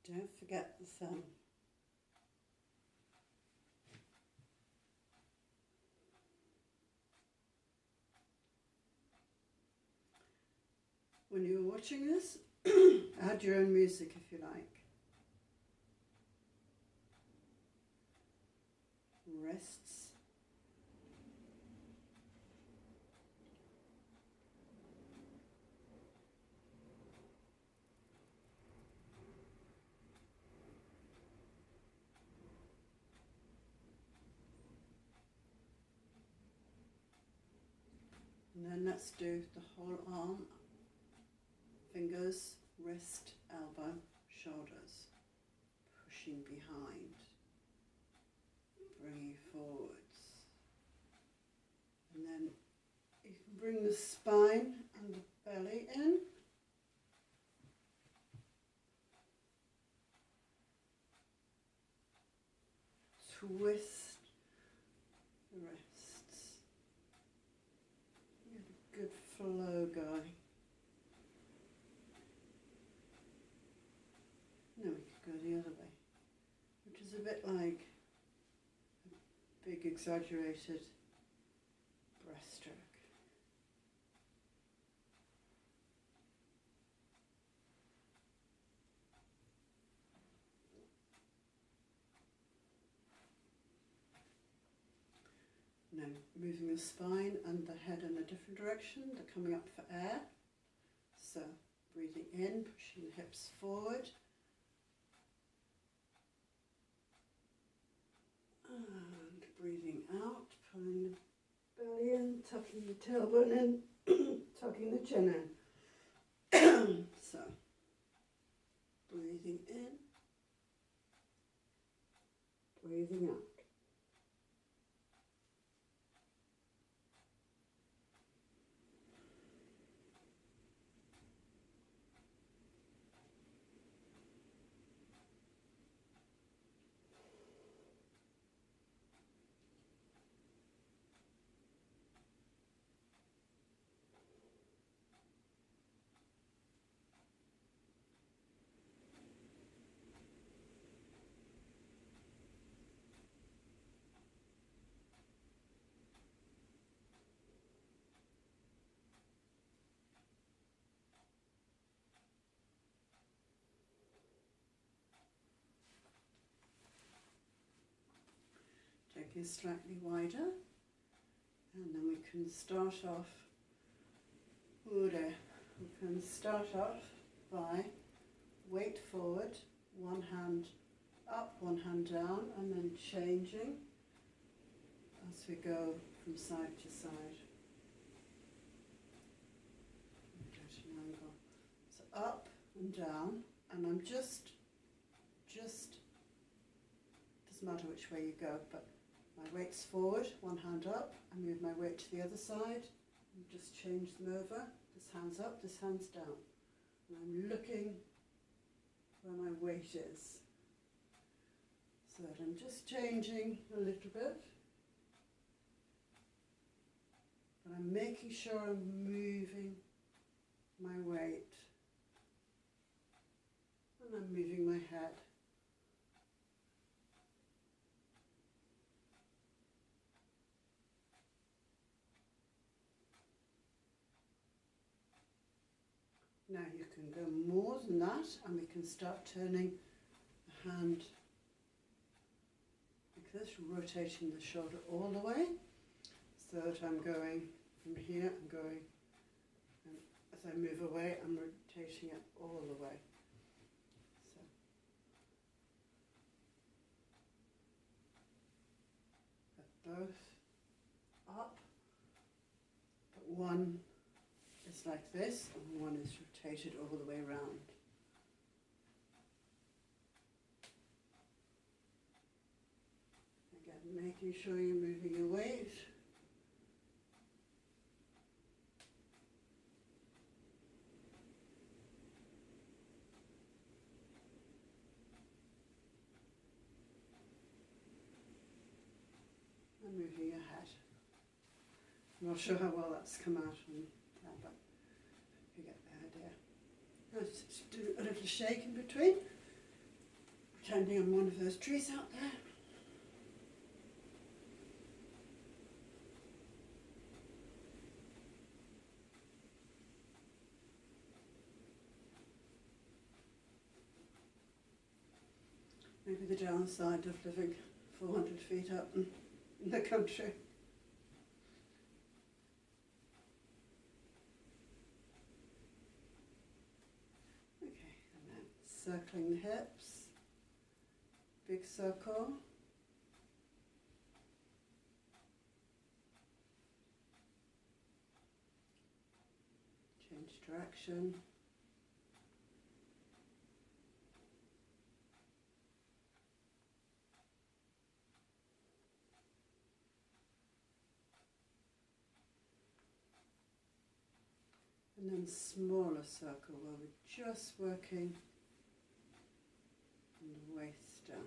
Don't forget the thumb. When you're watching this, add your own music if you like. Wrists. And then let's do the whole arm, fingers, wrist, elbow, shoulders, pushing behind, bring you forwards. And then you can bring the spine and the belly in. Twist the wrists. Get a good flow going. Now we could go the other way, which is a bit like a big exaggerated breaststroke. Now moving the spine and the head in a different direction, they're coming up for air. So breathing in, pushing the hips forward. And breathing out, pulling the belly in, tucking the tailbone in, tucking the chin in. So breathing in, breathing out. Take it slightly wider, and then we can start off. We can start off by weight forward, one hand up, one hand down, and then changing as we go from side to side. At an angle. So up and down, and I'm just doesn't matter which way you go, but my weight's forward, one hand up, I move my weight to the other side, and just change them over. This hand's up, this hand's down. And I'm looking where my weight is. So that I'm just changing a little bit. But I'm making sure I'm moving my weight. And I'm moving my head. Now you can go more than that, and we can start turning the hand like this, rotating the shoulder all the way, so that I'm going from here, I'm going, and as I move away, I'm rotating it all the way. So both up, but one is like this, and one is rotated all the way around. Again, making sure you're moving your weight. And moving your head. I'm not sure how well that's come out on that, but you get the idea. Now just do a little shake in between. pretending I'm one of those trees out there. Maybe the downside of living 400 feet up in the country. Okay, and then circling the hips, big circle. Change direction. And then smaller circle where we're just working from the waist down.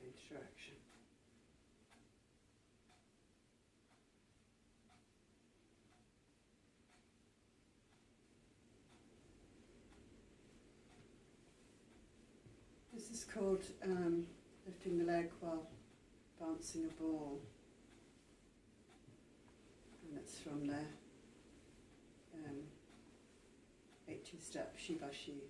Change direction. This is called lifting the leg while bouncing a ball, and it's from the 8-step Shibashi.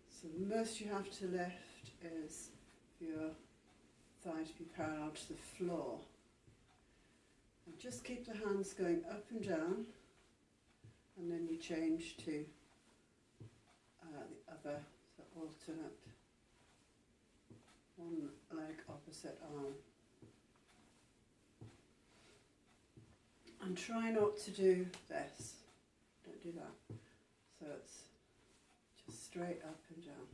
So the most you have to lift is your thighs be parallel to the floor, and just keep the hands going up and down, and then you change to the other. Alternate, one leg opposite arm. And try not to do this, don't do that. So it's just straight up and down.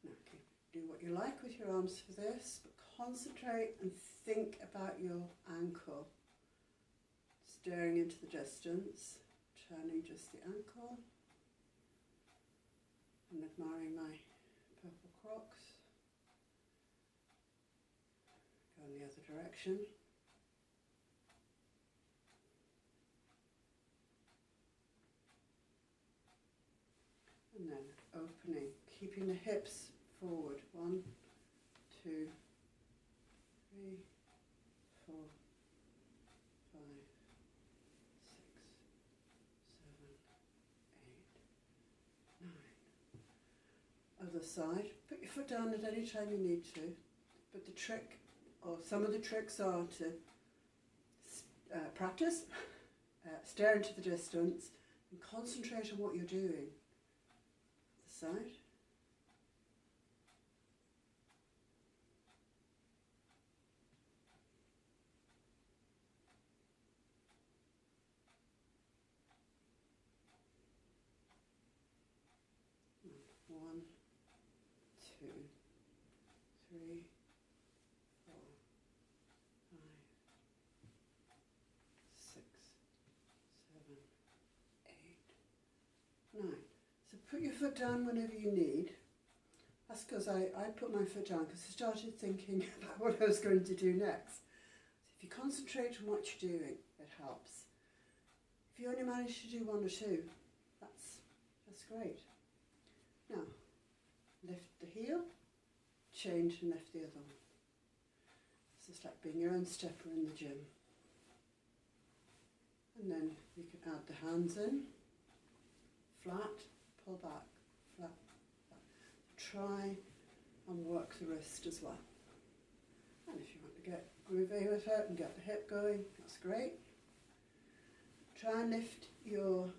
Now, okay, do what you like with your arms for this, but concentrate and think about your ankle. Staring into the distance, turning just the ankle. And admiring my purple Crocs. Go in the other direction. And then opening, keeping the hips forward. 1, 2, 3, 4, 5, 6, 7, 8, 9. Other side. Put your foot down at any time you need to, but the trick, or some of the tricks are to practice, stare into the distance, and concentrate on what you're doing. The side. And 1, 2, 3, 4, 5, 6, 7, 8, 9. So put your foot down whenever you need. That's because I put my foot down because I started thinking about what I was going to do next. So if you concentrate on what you're doing, it helps. If you only manage to do 1 or 2, that's great. Now, lift the heel, change and lift the other one. It's just like being your own stepper in the gym. And then you can add the hands in, flat, pull back, flat, flat. Try and work the wrist as well. And if you want to get groovy with it and get the hip going, that's great. Try and lift your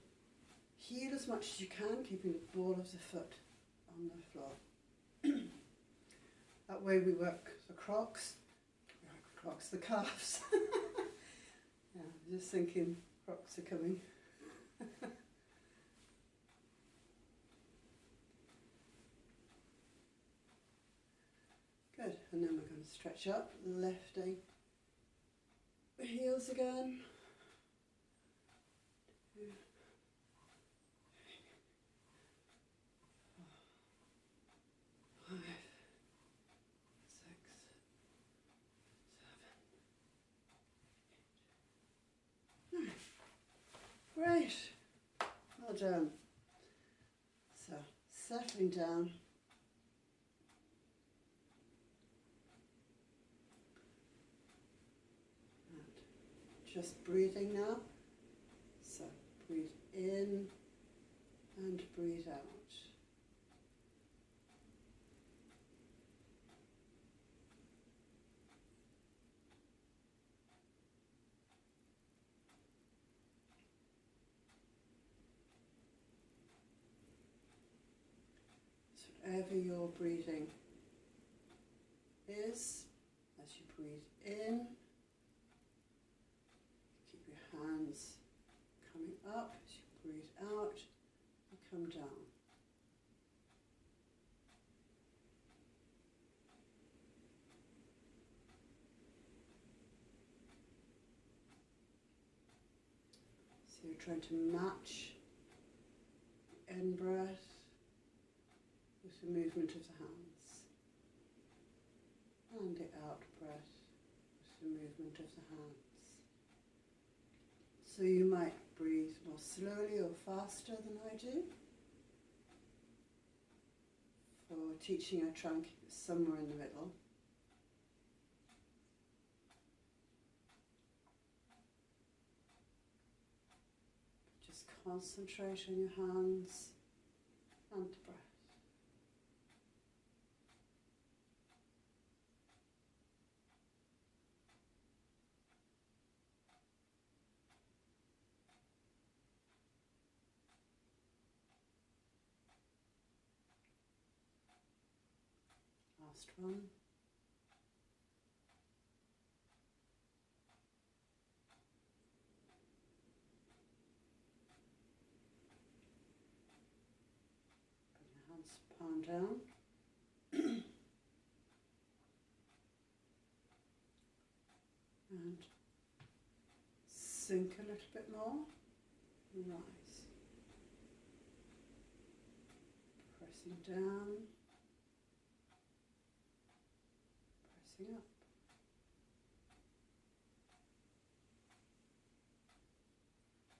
heel as much as you can, keeping the ball of the foot on the floor. That way we work the Crocs, the calves. Yeah, I'm just thinking Crocs are coming. Good, and then we're going to stretch up, lifting the heels again. 2, 3, 4, 5, 6, Great. Well done. So, settling down. And just breathing now. So, breathe in and breathe out. So whatever your breathing is, as you breathe in, keep your hands coming up. As you breathe out, you come down. So you're trying to match the in-breath with the movement of the hands, and the out-breath with the movement of the hands. So you might breathe more slowly or faster than I do. For teaching, I try and keep it somewhere in the middle. Just concentrate on your hands and the breath. Last one. Put your hands palm down. And sink a little bit more. Rise. Pressing down. Pressing up.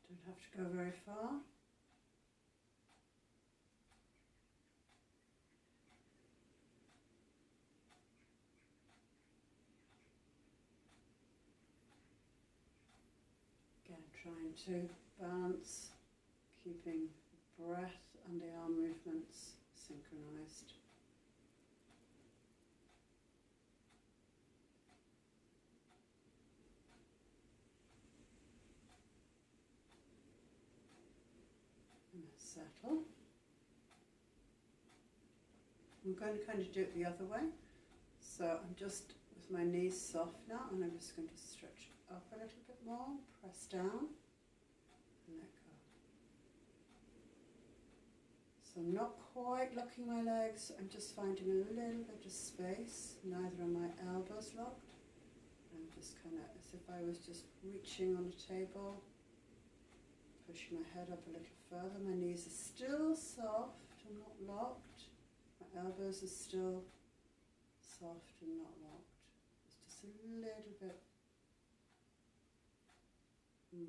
Don't have to go very far. Again, trying to balance, keeping the breath and the arm movements synchronized. And then settle. I'm going to kind of do it the other way. So I'm just with my knees soft now, and I'm just going to stretch up a little bit more, press down, and let go. So I'm not quite locking my legs, I'm just finding a little bit of space. Neither are my elbows locked. I'm just kind of as if I was just reaching on a table, pushing my head up a little further. My knees are still soft and not locked. My elbows are still soft and not locked. There's just a little bit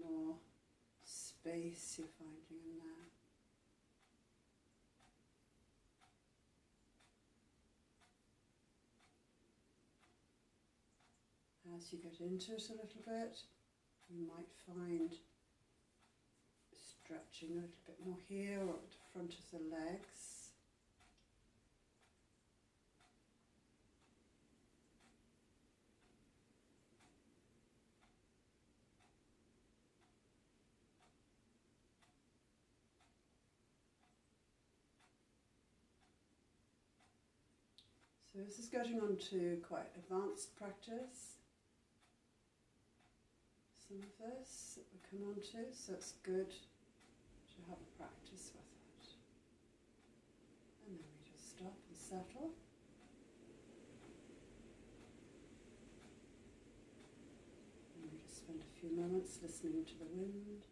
more space you're finding in there. As you get into it a little bit, you might find stretching a little bit more here or at the front of the legs. So this is getting on to quite advanced practice. Some of this that we come on to, so it's good to have a practice with it. And then we just stop and settle. And we just spend a few moments listening to the wind.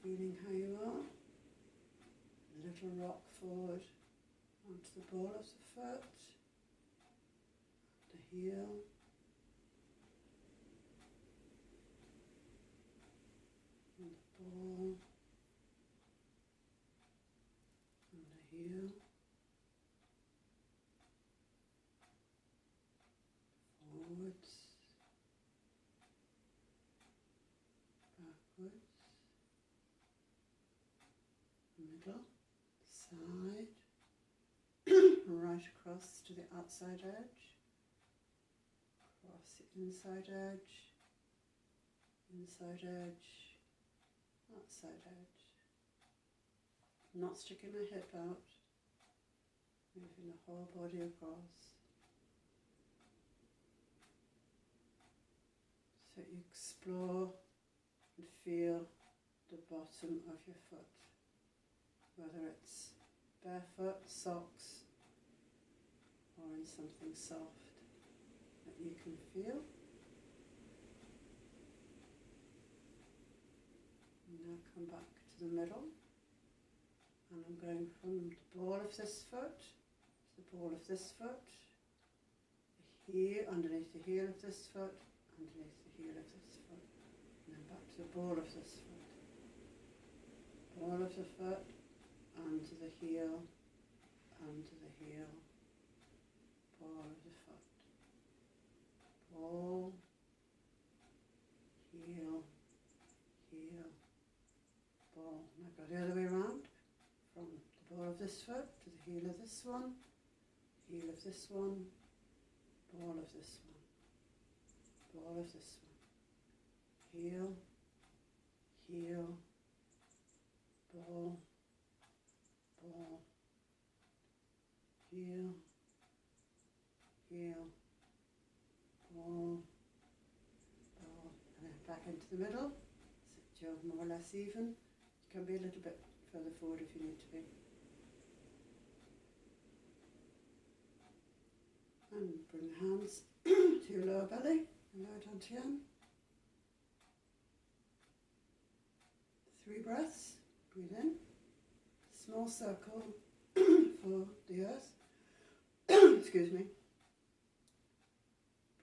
feeling how you are. A little rock forward onto the ball of the foot, the heel, and the ball, and the heel, forwards, backwards, middle, side, right across to the outside edge, across the inside edge, outside edge. I'm not sticking my hip out, moving the whole body across. So you explore and feel the bottom of your foot, whether it's barefoot, socks, or in something soft that you can feel. And now come back to the middle, and I'm going from the ball of this foot to the ball of this foot, the heel, underneath the heel of this foot, underneath the heel of this foot, and then back to the ball of this foot, ball of the foot, onto the heel, onto the heel, ball of the foot, ball, heel, heel, ball. Now go the other way around, from the ball of this foot to the heel of this one, heel of this one, ball of this one, ball of this one, heel, heel, ball, ball, heel, heel, ball, ball, and then back into the middle, so you're more or less even. You can be a little bit further forward if you need to be. And bring the hands to your lower belly and lower down to your arm. 3 breaths, breathe in, small circle for the earth, excuse me,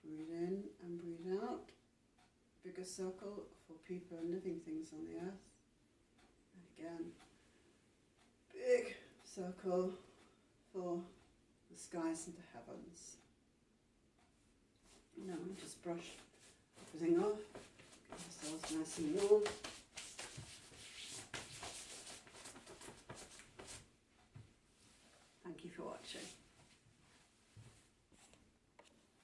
breathe in and breathe out, bigger circle for people and living things on the earth, and again, big circle for the skies and the heavens. Now we just brush everything off, get ourselves nice and warm. Thank you for watching.